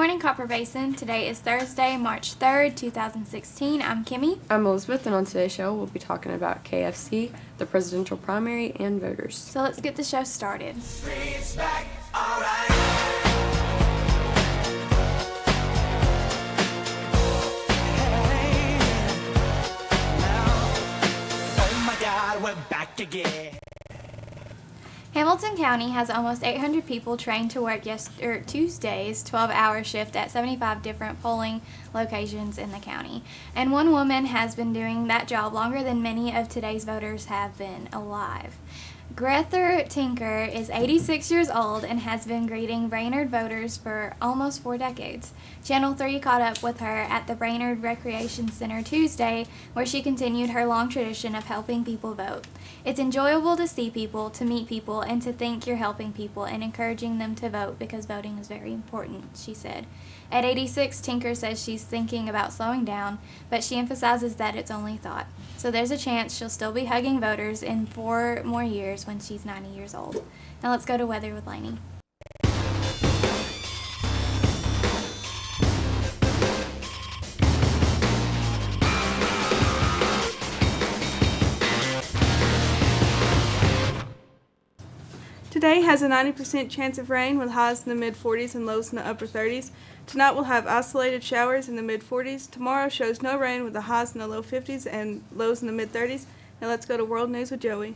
morning, Copper Basin. Today is Thursday, March 3rd, 2016. I'm Kimmy. I'm Elizabeth, and on today's show, we'll be talking about KFC, the presidential primary, and voters. So let's get the show started. Back, all right. We're back again. Hamilton County has almost 800 people trained to work Tuesday's 12-hour shift at 75 different polling locations in the county. And one woman has been doing that job longer than many of today's voters have been alive. Greta Tinker is 86 years old and has been greeting Brainerd voters for almost 4 decades. Channel 3 caught up with her at the Brainerd Recreation Center Tuesday, where she continued her long tradition of helping people vote. It's enjoyable to see people, to meet people, and to think you're helping people and encouraging them to vote because voting is very important, she said. At 86, Tinker says she's thinking about slowing down, but she emphasizes that it's only thought. So there's a chance she'll still be hugging voters in 4 more years when she's 90 years old. Now let's go to weather with Lainey. Today has a 90% chance of rain with highs in the mid-40s and lows in the upper 30s. Tonight we'll have isolated showers in the mid-40s. Tomorrow shows no rain with the highs in the low 50s and lows in the mid-30s. Now let's go to World News with Joey.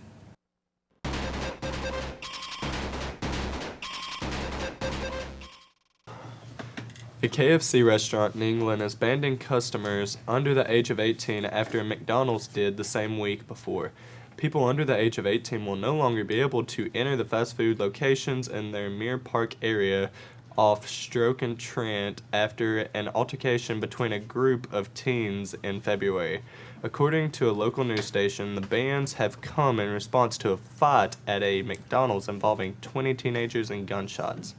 A KFC restaurant in England is banning customers under the age of 18 after McDonald's did the same week before. People under the age of 18 will no longer be able to enter the fast food locations in their Mere Park area off Stoke-on-Trent after an altercation between a group of teens in February. According to a local news station, the bans have come in response to a fight at a McDonald's involving 20 teenagers and gunshots.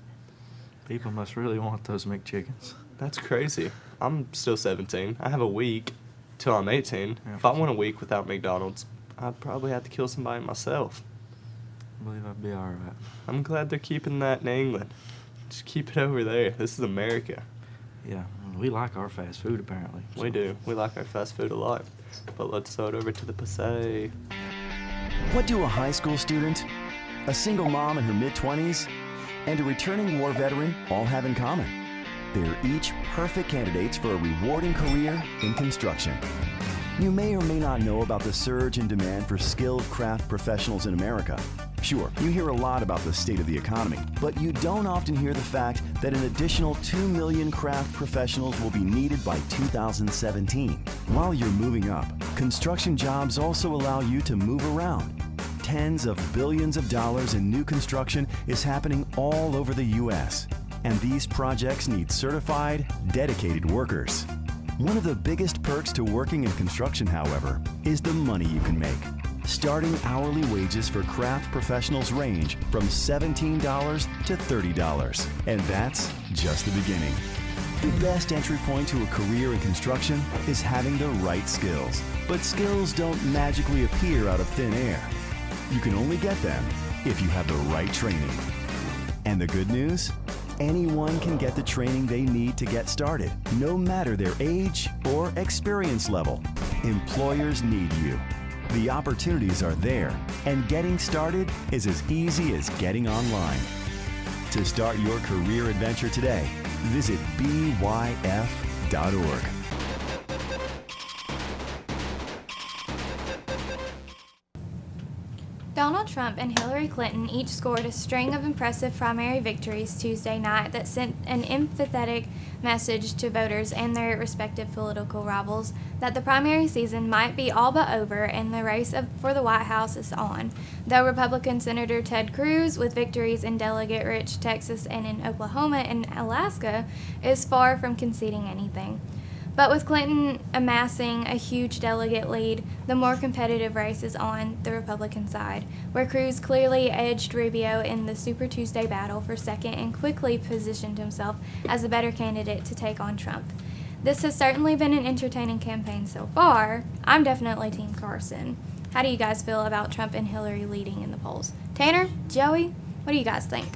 People must really want those McChickens. That's crazy. I'm still 17. I have a week till I'm 18. Yeah. If I went a week without McDonald's, I'd probably have to kill somebody myself. I believe I'd be all right. I'm glad they're keeping that in England. Just keep it over there. This is America. Yeah, we like our fast food apparently. We do. We like our fast food a lot. But let's throw it over to the Basin. What do a high school student, a single mom in her mid-20s, and a returning war veteran all have in common? They're each perfect candidates for a rewarding career in construction. You may or may not know about the surge in demand for skilled craft professionals in America. Sure, you hear a lot about the state of the economy, but you don't often hear the fact that an additional 2 million craft professionals will be needed by 2017. While you're moving up, construction jobs also allow you to move around. Tens of billions of dollars in new construction is happening all over the U.S., and these projects need certified, dedicated workers. One of the biggest perks to working in construction, however, is the money you can make. Starting hourly wages for craft professionals range from $17 to $30, and that's just the beginning. The best entry point to a career in construction is having the right skills. But skills don't magically appear out of thin air. You can only get them if you have the right training. And the good news? Anyone can get the training they need to get started, no matter their age or experience level. Employers need you. The opportunities are there, and getting started is as easy as getting online. To start your career adventure today, visit byf.org. Donald Trump and Hillary Clinton each scored a string of impressive primary victories Tuesday night that sent an emphatic message to voters and their respective political rivals that the primary season might be all but over and the race for the White House is on, though Republican Senator Ted Cruz, with victories in delegate-rich Texas and in Oklahoma and Alaska, is far from conceding anything. But with Clinton amassing a huge delegate lead, the more competitive race is on the Republican side, where Cruz clearly edged Rubio in the Super Tuesday battle for second and quickly positioned himself as a better candidate to take on Trump. This has certainly been an entertaining campaign so far. I'm definitely Team Carson. How do you guys feel about Trump and Hillary leading in the polls? Tanner, Joey, what do you guys think?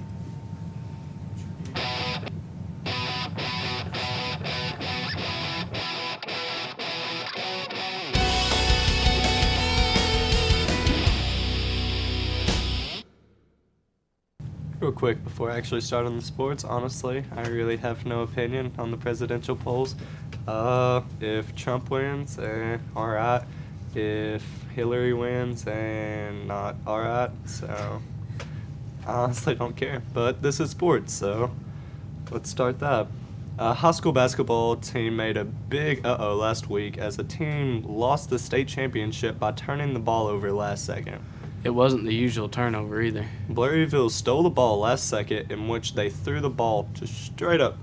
Real quick, before I actually start on the sports, honestly, I really have no opinion on the presidential polls. If Trump wins, alright. If Hillary wins, not alright. So, I honestly don't care. But this is sports, so let's start that. High school basketball team made a big uh-oh last week as a team lost the state championship by turning the ball over last second. It wasn't the usual turnover either. Blurryville stole the ball last second, in which they threw the ball just straight up,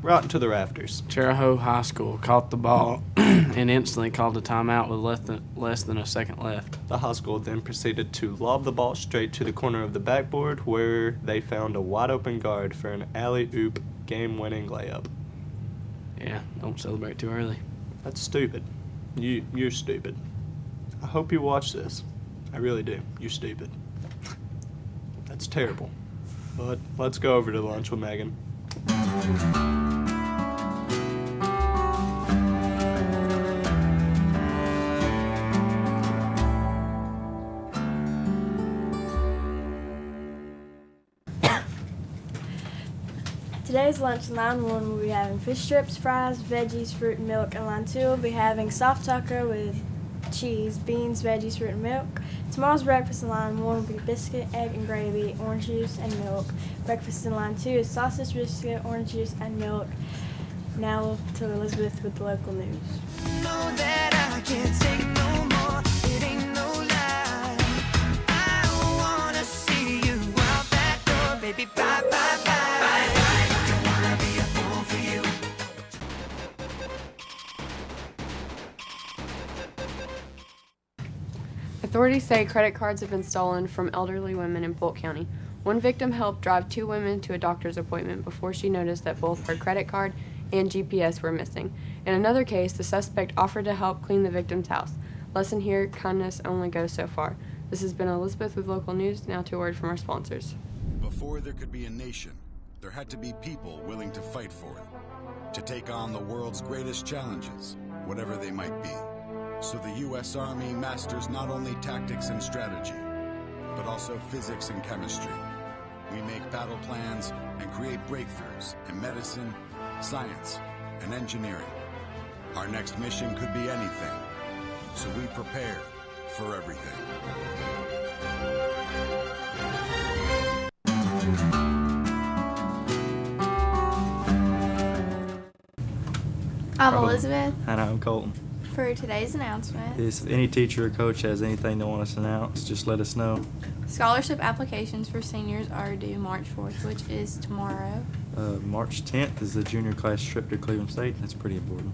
right into the rafters. Charahoe High School caught the ball and instantly called a timeout with less than a second left. The high school then proceeded to lob the ball straight to the corner of the backboard, where they found a wide-open guard for an alley-oop game-winning layup. Yeah, don't celebrate too early. That's stupid. You're stupid. I hope you watch this. I really do. You're stupid. That's terrible. But let's go over to lunch with Megan. Today's lunch in line 1 we'll be having fish strips, fries, veggies, fruit and milk. In line 2 we'll be having soft taco with cheese, beans, veggies, fruit and milk. Tomorrow's breakfast in line 1 will be biscuit, egg and gravy, orange juice and milk. Breakfast in line 2 is sausage, biscuit, orange juice and milk. Now to Elizabeth with the local news. Know that I can't take no more. It ain't no lie. I wanna see you out that door, baby. Bye, bye, bye. Bye, bye. Don't wanna be a fool for you. Authorities say credit cards have been stolen from elderly women in Polk County. One victim helped drive 2 women to a doctor's appointment before she noticed that both her credit card and GPS were missing. In another case, the suspect offered to help clean the victim's house. Lesson here, kindness only goes so far. This has been Elizabeth with local news. Now to a word from our sponsors. Before there could be a nation, there had to be people willing to fight for it, to take on the world's greatest challenges, whatever they might be. So the U.S. Army masters not only tactics and strategy, but also physics and chemistry. We make battle plans and create breakthroughs in medicine, science, and engineering. Our next mission could be anything, so we prepare for everything. I'm Elizabeth. And I'm Colton. For today's announcement, If any teacher or coach has anything they want us to announce, just let us know. scholarship applications for seniors are due March 4th, which is tomorrow. March 10th is the junior class trip to Cleveland State. That's pretty important.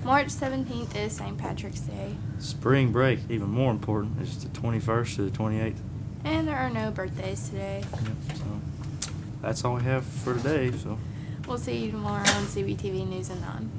March 17th is St. Patrick's Day. Spring break, even more important, is the 21st to the 28th. And there are no birthdays today. Yep, so that's all we have for today. So. We'll see you tomorrow on CBTV News at 9.